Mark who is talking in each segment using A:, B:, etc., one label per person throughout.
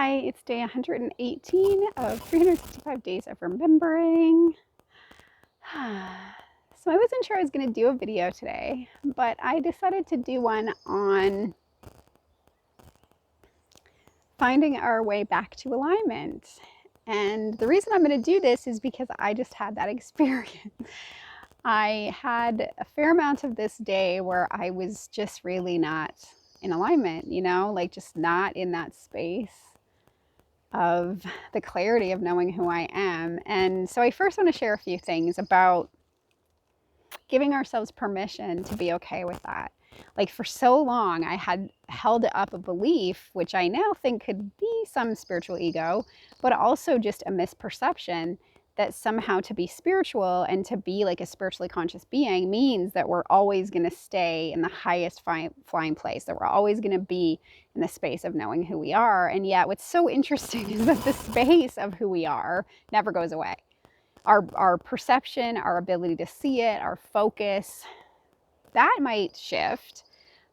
A: Hi, it's day 118 of 365 days of remembering. So I wasn't sure I was going to do a video today, but I decided to do one on finding our way back to alignment. And the reason I'm going to do this is because I just had that experience. I had a fair amount of this day where I was just really not in alignment, like just not in that space of the clarity of knowing who I am. And so I first want to share a few things about giving ourselves permission to be okay with that. Like for so long, I had held up a belief, which I now think could be some spiritual ego, but also just a misperception that somehow to be spiritual and to be like a spiritually conscious being means that we're always going to stay in the highest flying place, that we're always going to be in the space of knowing who we are. And yet what's so interesting is that the space of who we are never goes away. Our perception, our ability to see it, our focus, that might shift,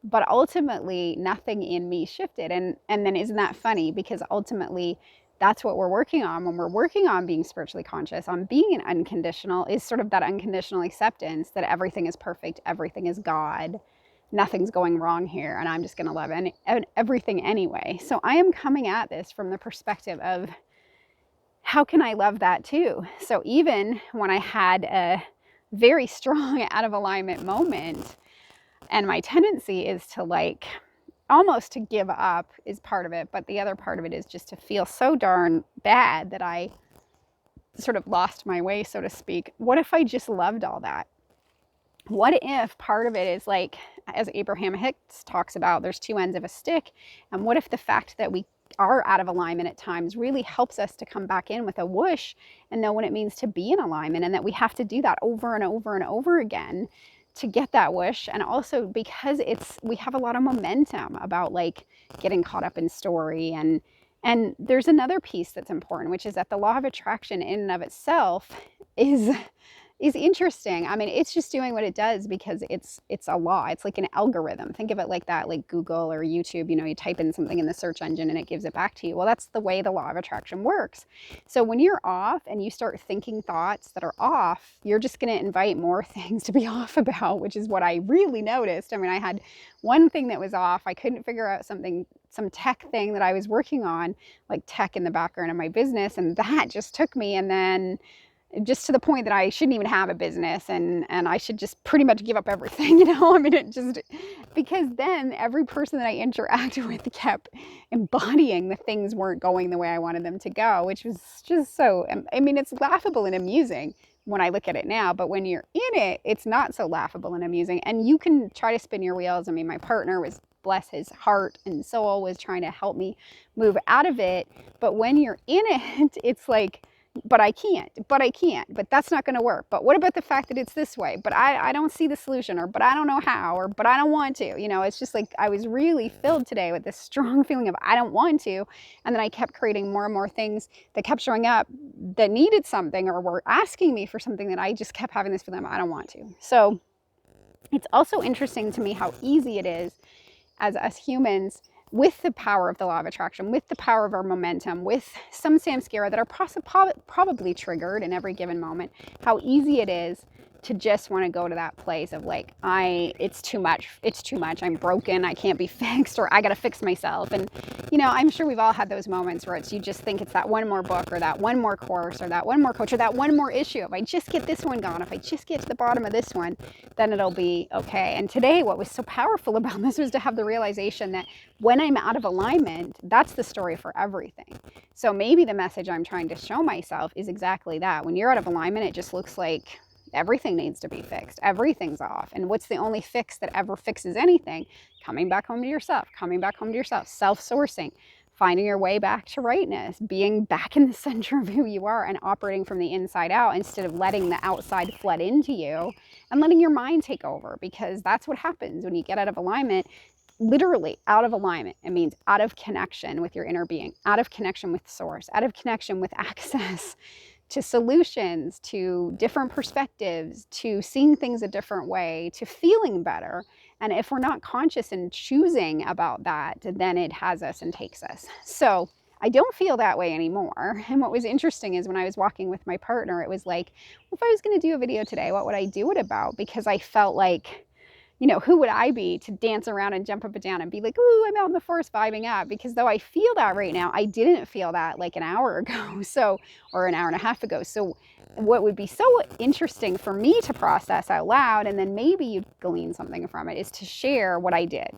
A: but ultimately nothing in me shifted. And then isn't that funny? Because ultimately that's what we're working on when we're working on being spiritually conscious, on being an unconditional, is sort of that unconditional acceptance that everything is perfect, everything is God, nothing's going wrong here, and I'm just going to love everything anyway. So I am coming at this from the perspective of how can I love that too? So even when I had a very strong out of alignment moment, and my tendency is to like almost to give up is part of it, but the other part of it is just to feel so darn bad that I sort of lost my way, so to speak. What if I just loved all that? What if part of it is like, as Abraham Hicks talks about, there's two ends of a stick, and what if the fact that we are out of alignment at times really helps us to come back in with a whoosh and know what it means to be in alignment, and that we have to do that over and over and over again to get that whoosh. And also because we have a lot of momentum about like getting caught up in story, and there's another piece that's important, which is that the law of attraction in and of itself is interesting. I mean, it's just doing what it does because it's a law. It's like an algorithm. Think of it like that, like Google or YouTube. You type in something in the search engine and it gives it back to you. Well, that's the way the law of attraction works. So when you're off and you start thinking thoughts that are off, you're just going to invite more things to be off about, which is what I really noticed. I mean, I had one thing that was off. I couldn't figure out some tech thing that I was working on, like tech in the background of my business. And that just took me, and then just to the point that I shouldn't even have a business, and I should just pretty much give up everything, I mean, it just, because then every person that I interacted with kept embodying the things weren't going the way I wanted them to go, which was just so, I mean, it's laughable and amusing when I look at it now, but when you're in it, it's not so laughable and amusing, and you can try to spin your wheels. I mean, my partner was, bless his heart and soul, was trying to help me move out of it, but when you're in it, it's like, but I can't, but that's not going to work. But what about the fact that it's this way? But I don't see the solution, or but I don't know how, or but I don't want to. It's just like I was really filled today with this strong feeling of I don't want to. And then I kept creating more and more things that kept showing up that needed something or were asking me for something, that I just kept having this feeling of I don't want to. So it's also interesting to me how easy it is as us humans, with the power of the law of attraction, with the power of our momentum, with some samskara that are probably triggered in every given moment, how easy it is to just want to go to that place of like, it's too much, I'm broken, I can't be fixed, or I got to fix myself. And, I'm sure we've all had those moments where you just think it's that one more book, or that one more course, or that one more coach, or that one more issue. If I just get this one gone, if I just get to the bottom of this one, then it'll be okay. And today, what was so powerful about this was to have the realization that when I'm out of alignment, that's the story for everything. So maybe the message I'm trying to show myself is exactly that. When you're out of alignment, it just looks like everything needs to be fixed. Everything's off. And what's the only fix that ever fixes anything? Coming back home to yourself, self-sourcing, finding your way back to rightness, being back in the center of who you are and operating from the inside out, instead of letting the outside flood into you and letting your mind take over, because that's what happens when you get out of alignment. Literally out of alignment. It means out of connection with your inner being, out of connection with source, out of connection with access to solutions, to different perspectives, to seeing things a different way, to feeling better. And if we're not conscious and choosing about that, then it has us and takes us. So I don't feel that way anymore. And what was interesting is when I was walking with my partner, it was like, well, if I was going to do a video today, what would I do it about? Because I felt like, who would I be to dance around and jump up and down and be like, ooh, I'm out in the forest vibing up? Because though I feel that right now, I didn't feel that like an hour ago, or an hour and a half ago. So what would be so interesting for me to process out loud, and then maybe you'd glean something from it, is to share what I did.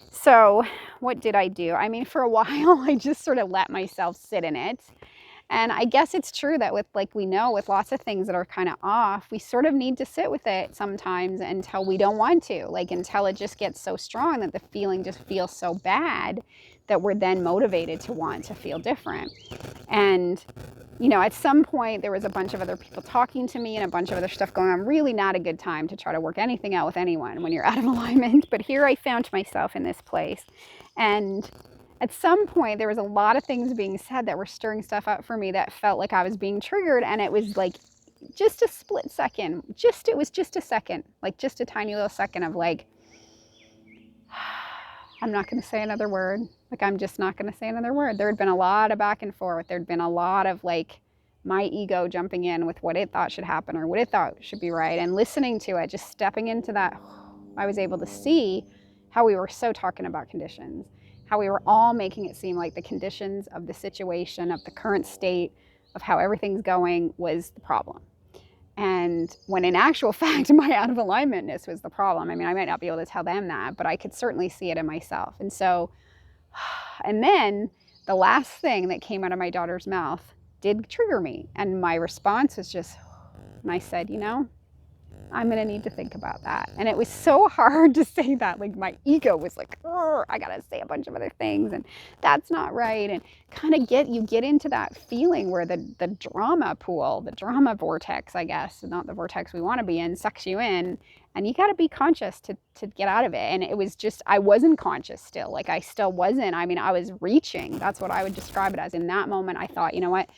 A: So what did I do? I mean, for a while, I just sort of let myself sit in it. And I guess it's true that with, like, we know with lots of things that are kind of off, we sort of need to sit with it sometimes until we don't want to, like until it just gets so strong that the feeling just feels so bad that we're then motivated to want to feel different. And, at some point there was a bunch of other people talking to me and a bunch of other stuff going on. Really not a good time to try to work anything out with anyone when you're out of alignment. But here I found myself in this place. And at some point there was a lot of things being said that were stirring stuff up for me that felt like I was being triggered. And it was like just a split second, it was just a second, like just a tiny little second of like, I'm not going to say another word. Like, I'm just not going to say another word. There had been a lot of back and forth. There'd been a lot of like my ego jumping in with what it thought should happen or what it thought should be right. And listening to it, just stepping into that, I was able to see how we were so talking about conditions, how we were all making it seem like the conditions of the situation, of the current state, of how everything's going was the problem. And when in actual fact, my out of alignmentness was the problem. I mean, I might not be able to tell them that, but I could certainly see it in myself. And so, and then the last thing that came out of my daughter's mouth did trigger me. And my response was just, and I said, I'm going to need to think about that. And it was so hard to say that. Like, my ego was like, I got to say a bunch of other things and that's not right. And kind of you get into that feeling where the drama pool, the drama vortex, I guess, not the vortex we want to be in, sucks you in. And you got to be conscious to get out of it. And it was just, I wasn't conscious still. Like, I still wasn't. I mean, I was reaching. That's what I would describe it as. In that moment, I thought, you know what?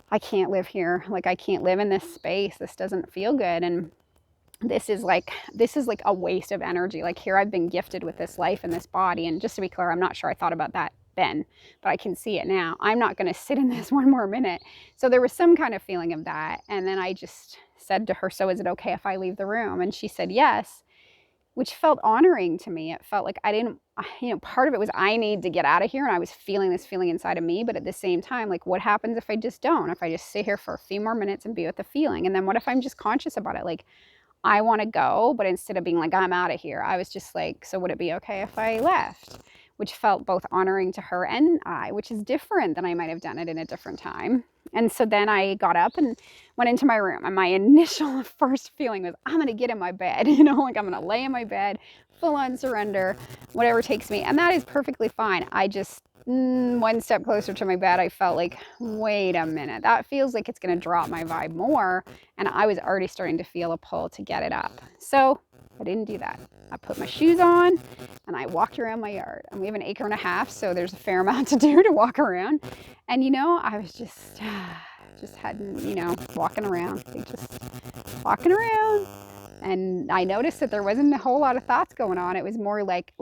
A: I can't live here. Like, I can't live in this space. This doesn't feel good. And this is like a waste of energy. Like, here I've been gifted with this life and this body. And just to be clear, I'm not sure I thought about that then, but I can see it now. I'm not going to sit in this one more minute. So there was some kind of feeling of that. And then I just said to her, so is it okay if I leave the room? And she said yes, which felt honoring to me. It felt like I didn't, part of it was I need to get out of here. And I was feeling this feeling inside of me. But at the same time, like, what happens if I just don't? If I just sit here for a few more minutes and be with the feeling? And then what if I'm just conscious about it? Like, I want to go, but instead of being like, I'm out of here, I was just like, so would it be okay if I left? Which felt both honoring to her and I, which is different than I might have done it in a different time. And so then I got up and went into my room. And my initial first feeling was, I'm going to get in my bed, like, I'm going to lay in my bed, full on surrender, whatever takes me. And that is perfectly fine. I just, one step closer to my bed, I felt like, wait a minute, that feels like it's going to drop my vibe more. And I was already starting to feel a pull to get it up. So I didn't do that. I put my shoes on and I walked around my yard. And we have an acre and a half, so there's a fair amount to do to walk around. And, I was just heading, walking around, just walking around. And I noticed that there wasn't a whole lot of thoughts going on. It was more like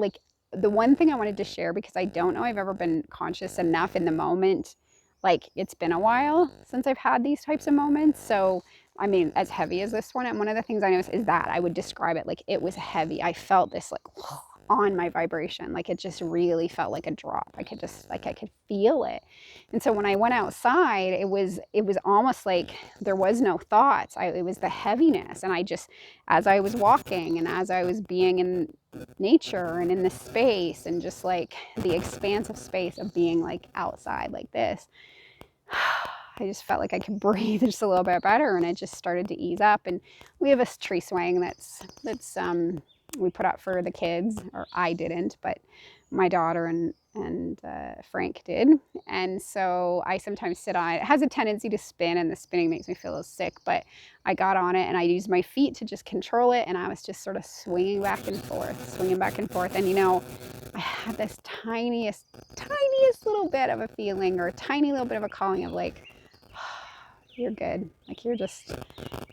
A: the one thing I wanted to share, because I don't know I've ever been conscious enough in the moment. Like, it's been a while since I've had these types of moments. So, I mean, as heavy as this one, and one of the things I noticed is that I would describe it like it was heavy. I felt this like on my vibration. Like, it just really felt like a drop. I could feel it. And so when I went outside, it was almost like there was no thoughts. It was the heaviness. And I just, as I was walking and as I was being in nature and in the space and just like the expansive space of being like outside like this, I just felt like I could breathe just a little bit better, and it just started to ease up. And we have a tree swing that's we put up for the kids, or I didn't, but my daughter and Frank did. And so I sometimes sit on it. It has a tendency to spin, and the spinning makes me feel a little sick, but I got on it and I used my feet to just control it, and I was just sort of swinging back and forth. And I had this tiniest little bit of a feeling, or a tiny little bit of a calling of like, you're good. Like,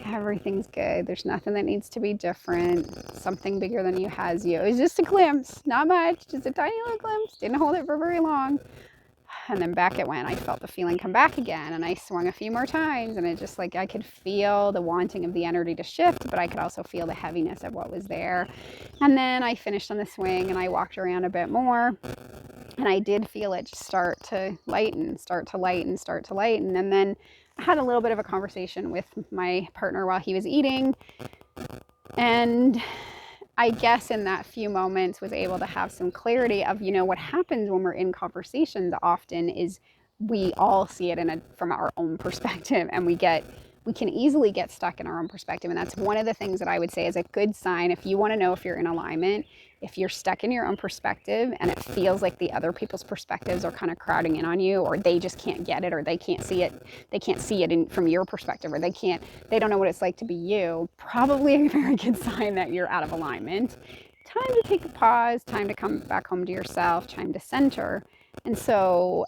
A: everything's good. There's nothing that needs to be different. Something bigger than you has you. It was just a glimpse, not much, just a tiny little glimpse. Didn't hold it for very long. and then back it went. I felt the feeling come back again, and I swung a few more times, and it just like I could feel the wanting of the energy to shift, but I could also feel the heaviness of what was there. And then I finished on the swing, and I walked around a bit more, and I did feel it start to lighten, start to lighten, start to lighten. And then I had a little bit of a conversation with my partner while he was eating, and I guess in that few moments was able to have some clarity of, what happens when we're in conversations often is we all see it from our own perspective, and we can easily get stuck in our own perspective. And that's one of the things that I would say is a good sign. If you want to know if you're in alignment, if you're stuck in your own perspective and it feels like the other people's perspectives are kind of crowding in on you, or they just can't get it, or they can't see it from your perspective, or they don't know what it's like to be you, probably a very good sign that you're out of alignment. Time to take a pause, time to come back home to yourself, time to center. And so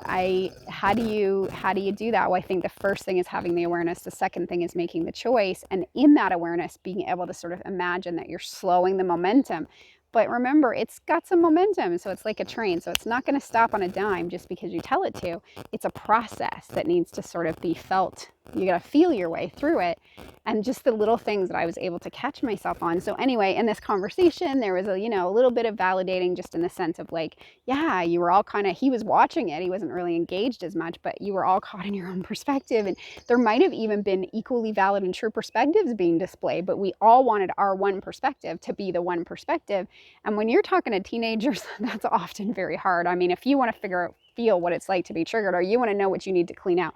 A: how do you do that? Well, I think the first thing is having the awareness. The second thing is making the choice. And in that awareness, being able to sort of imagine that you're slowing the momentum. But remember, it's got some momentum. So it's like a train. So it's not going to stop on a dime just because you tell it to. It's a process that needs to sort of be felt. You got to feel your way through it. And just the little things that I was able to catch myself on. So anyway, in this conversation, there was a little bit of validating, just in the sense of like, yeah, you were all he was watching it. He wasn't really engaged as much, but you were all caught in your own perspective. And there might have even been equally valid and true perspectives being displayed, but we all wanted our one perspective to be the one perspective. And when you're talking to teenagers, that's often very hard. I mean, if you want to feel what it's like to be triggered, or you want to know what you need to clean out,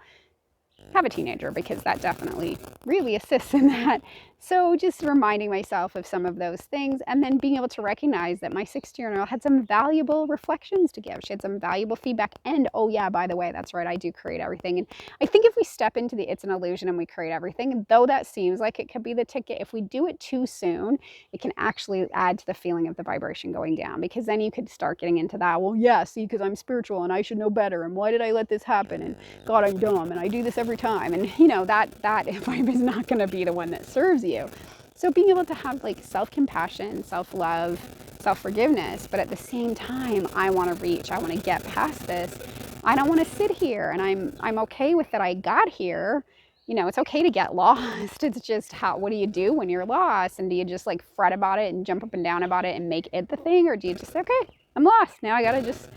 A: have a teenager, because that definitely really assists in that. So just reminding myself of some of those things, and then being able to recognize that my 16-year-old had some valuable reflections to give. She had some valuable feedback. And oh yeah, by the way, that's right, I do create everything. And I think if we step into the it's an illusion and we create everything, though that seems like it could be the ticket, if we do it too soon, it can actually add to the feeling of the vibration going down, because then you could start getting into that, well, yeah, see, because I'm spiritual and I should know better, and why did I let this happen, and God, I'm dumb, and I do this every time. And that vibe is not going to be the one that serves you. So being able to have like self-compassion, self-love, self-forgiveness, but at the same time, I want to get past this. I don't want to sit here, and I'm okay with that I got here. It's okay to get lost. It's just what do you do when you're lost? And do you just like fret about it and jump up and down about it and make it the thing? Or do you just say, okay, I'm lost. Now I got to just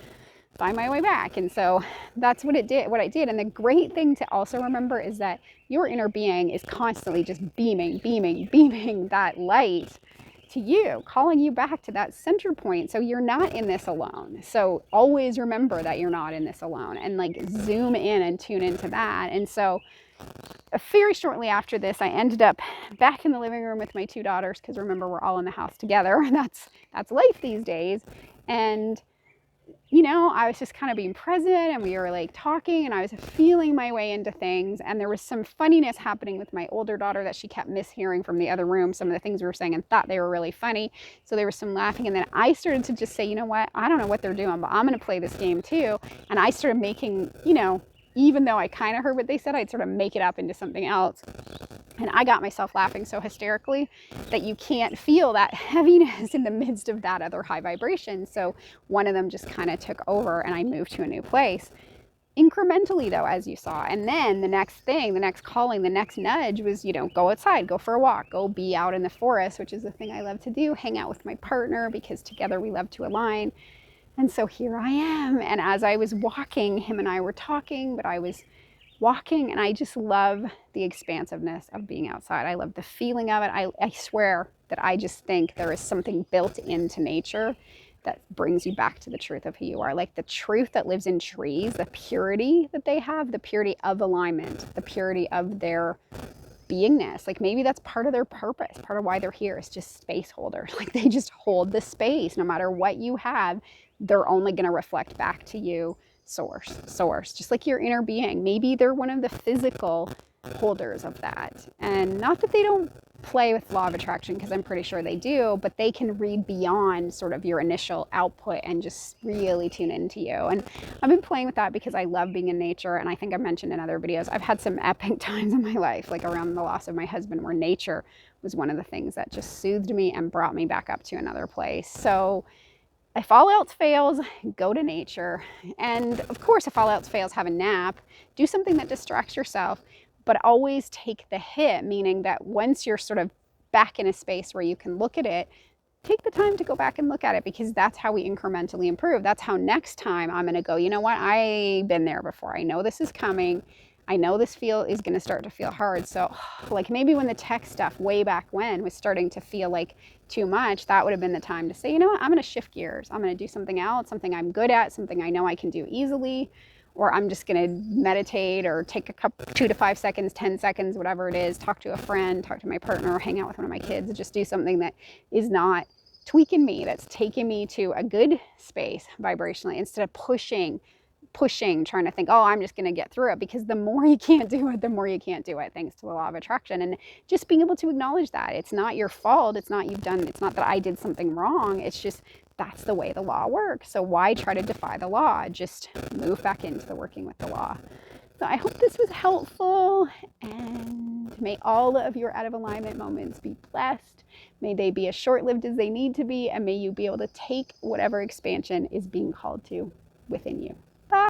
A: find my way back. And so that's what I did. And the great thing to also remember is that your inner being is constantly just beaming that light to you, calling you back to that center point. So you're not in this alone. So always remember that you're not in this alone, and like zoom in and tune into that. And so very shortly after this, I ended up back in the living room with my two daughters, because remember, we're all in the house together. That's life these days. And I was just kind of being present, and we were like talking, and I was feeling my way into things. And there was some funniness happening with my older daughter that she kept mishearing from the other room, some of the things we were saying, and thought they were really funny. So there was some laughing. And then I started to just say, you know what? I don't know what they're doing, but I'm going to play this game too. And I started making, even though I kind of heard what they said, I'd sort of make it up into something else. And I got myself laughing so hysterically that you can't feel that heaviness in the midst of that other high vibration. So one of them just kind of took over, and I moved to a new place. Incrementally though, as you saw. And then the next thing, the next calling, the next nudge was, go outside, go for a walk, go be out in the forest, which is the thing I love to do, hang out with my partner, because together we love to align. And so here I am. And as I was walking, him and I were talking, but I was walking, and I just love the expansiveness of being outside. I love the feeling of it. I swear that I just think there is something built into nature that brings you back to the truth of who you are. Like the truth that lives in trees, the purity that they have, the purity of alignment, the purity of their beingness. Like maybe that's part of their purpose, part of why they're here is just space holders. Like they just hold the space. No matter what you have, they're only going to reflect back to you source, just like your inner being. Maybe they're one of the physical holders of that. And not that they don't play with law of attraction, because I'm pretty sure they do, but they can read beyond sort of your initial output and just really tune into you. And I've been playing with that because I love being in nature. And I think I mentioned in other videos, I've had some epic times in my life, like around the loss of my husband, where nature was one of the things that just soothed me and brought me back up to another place. So If all else fails, go to nature. And of course, if all else fails, have a nap. Do something that distracts yourself, but always take the hit, meaning that once you're sort of back in a space where you can look at it, take the time to go back and look at it, because that's how we incrementally improve. That's how next time I'm going to go, you know what? I've been there before. I know this is coming. I know this feel is going to start to feel hard. So like maybe when the tech stuff way back when was starting to feel like too much, that would have been the time to say, you know what? I'm going to shift gears. I'm going to do something else, something I'm good at, something I know I can do easily, or I'm just going to meditate or take a couple 2 to 5 seconds, 10 seconds, whatever it is, talk to a friend, talk to my partner, or hang out with one of my kids, just do something that is not tweaking me, that's taking me to a good space vibrationally, instead of pushing, trying to think, oh, I'm just going to get through it. Because the more you can't do it, the more you can't do it, thanks to the law of attraction. And just being able to acknowledge that it's not your fault. It's not it's not that I did something wrong. It's just that's the way the law works. So why try to defy the law? Just move back into the working with the law. So I hope this was helpful, and may all of your out of alignment moments be blessed. May they be as short-lived as they need to be, and may you be able to take whatever expansion is being called to within you. Bye.